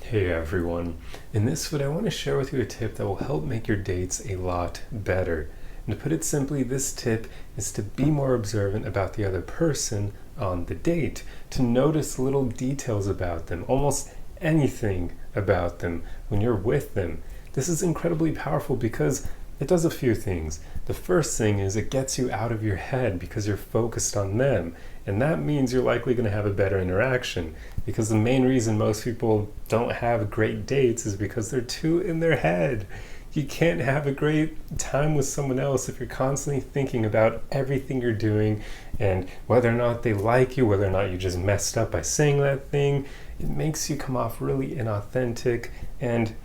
Hey everyone, in this video I want to share with you a tip that will help make your dates a lot better. And to put it simply, this tip is to be more observant about the other person on the date, to notice little details about them, almost anything about them when you're with them. This is incredibly powerful because it does a few things. The first thing is it gets you out of your head because you're focused on them. And that means you're likely going to have a better interaction, because the main reason most people don't have great dates is because they're too in their head. You can't have a great time with someone else if you're constantly thinking about everything you're doing and whether or not they like you, whether or not you just messed up by saying that thing. It makes you come off really inauthentic, and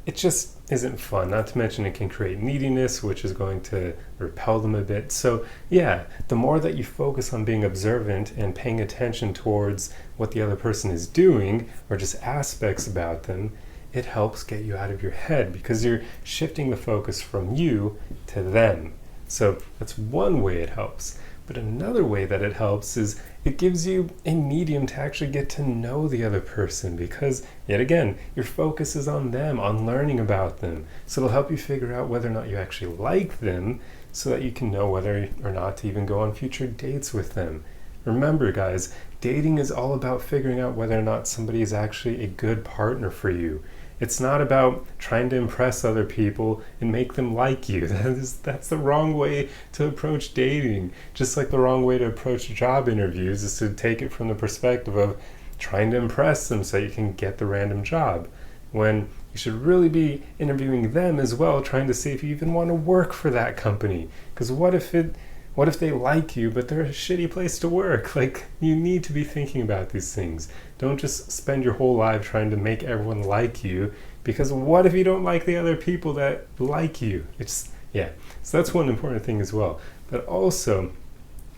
it just isn't fun. Not to mention it can create neediness, which is going to repel them a bit. So yeah, the more that you focus on being observant and paying attention towards what the other person is doing, or just aspects about them, it helps get you out of your head because you're shifting the focus from you to them. So that's one way it helps. But another way that it helps is it gives you a medium to actually get to know the other person, because, yet again, your focus is on them, on learning about them. So it'll help you figure out whether or not you actually like them, so that you can know whether or not to even go on future dates with them. Remember, guys, dating is all about figuring out whether or not somebody is actually a good partner for you. It's not about trying to impress other people and make them like you. That's the wrong way to approach dating. Just like the wrong way to approach job interviews is to take it from the perspective of trying to impress them so you can get the random job, when you should really be interviewing them as well, trying to see if you even want to work for that company. Because what if they like you, but they're a shitty place to work? Like, you need to be thinking about these things. Don't just spend your whole life trying to make everyone like you, because what if you don't like the other people that like you? So that's one important thing as well. But also,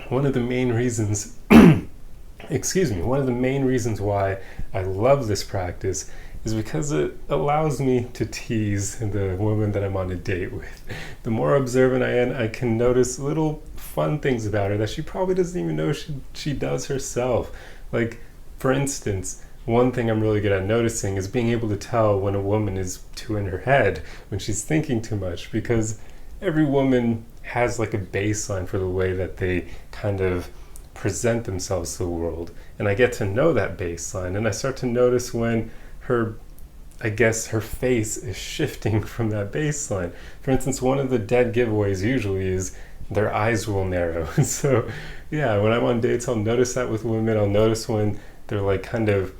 one of the main reasons, one of the main reasons why I love this practice is because it allows me to tease the woman that I'm on a date with. The more observant I am, I can notice little fun things about her that she probably doesn't even know she does herself. Like, for instance, one thing I'm really good at noticing is being able to tell when a woman is too in her head, when she's thinking too much, because every woman has like a baseline for the way that they kind of present themselves to the world. And I get to know that baseline, and I start to notice when her face is shifting from that baseline. For instance, one of the dead giveaways usually is their eyes will narrow. So yeah, when I'm on dates, I'll notice that with women. I'll notice when they're like kind of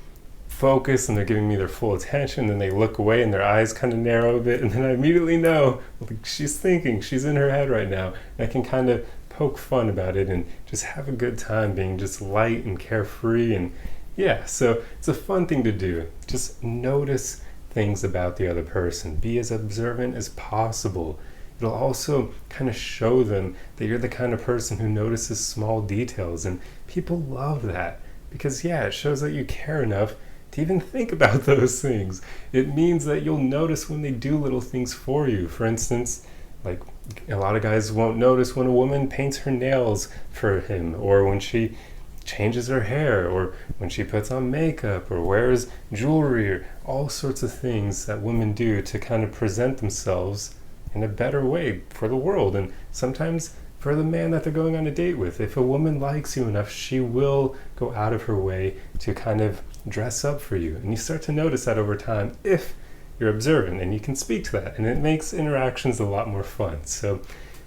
focused and they're giving me their full attention, then they look away and their eyes kind of narrow a bit, and then I immediately know, like, she's thinking, she's in her head right now. And I can kind of poke fun about it and just have a good time being just light and carefree. And yeah, so it's a fun thing to do. Just notice things about the other person. Be as observant as possible. It'll also kind of show them that you're the kind of person who notices small details, and people love that because, yeah, it shows that you care enough to even think about those things. It means that you'll notice when they do little things for you. For instance, like, a lot of guys won't notice when a woman paints her nails for him, or when she changes her hair, or when she puts on makeup or wears jewelry, or all sorts of things that women do to kind of present themselves in a better way for the world, and sometimes for the man that they're going on a date with. If a woman likes you enough, she will go out of her way to kind of dress up for you, and you start to notice that over time if you're observant, and you can speak to that, and it makes interactions a lot more fun. So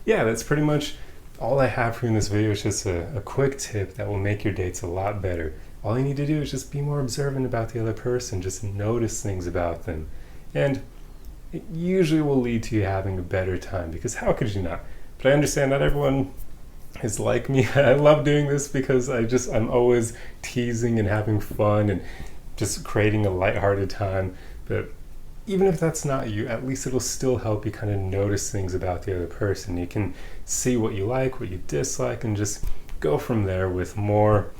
yeah, that's pretty much all I have for you in this video. Is just a quick tip that will make your dates a lot better. All you need to do is just be more observant about the other person. Just notice things about them, and it usually will lead to you having a better time, because how could you not? But I understand not everyone is like me. I love doing this because I'm always teasing and having fun and just creating a lighthearted time. But even if that's not you, at least it'll still help you kind of notice things about the other person. You can see what you like, what you dislike, and just go from there with more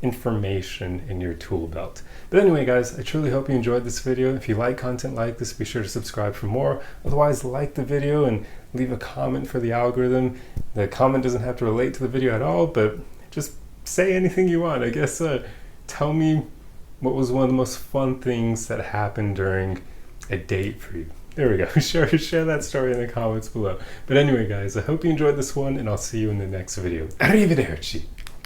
information in your tool belt. But anyway, guys, I truly hope you enjoyed this video. If you like content like this, be sure to subscribe for more. Otherwise, like the video and leave a comment for the algorithm. The comment doesn't have to relate to the video at all, but just say anything you want. I guess tell me What was one of the most fun things that happened during a date for you? There we go. Share that story in the comments below. But anyway, guys, I hope you enjoyed this one, and I'll see you in the next video. Arrivederci.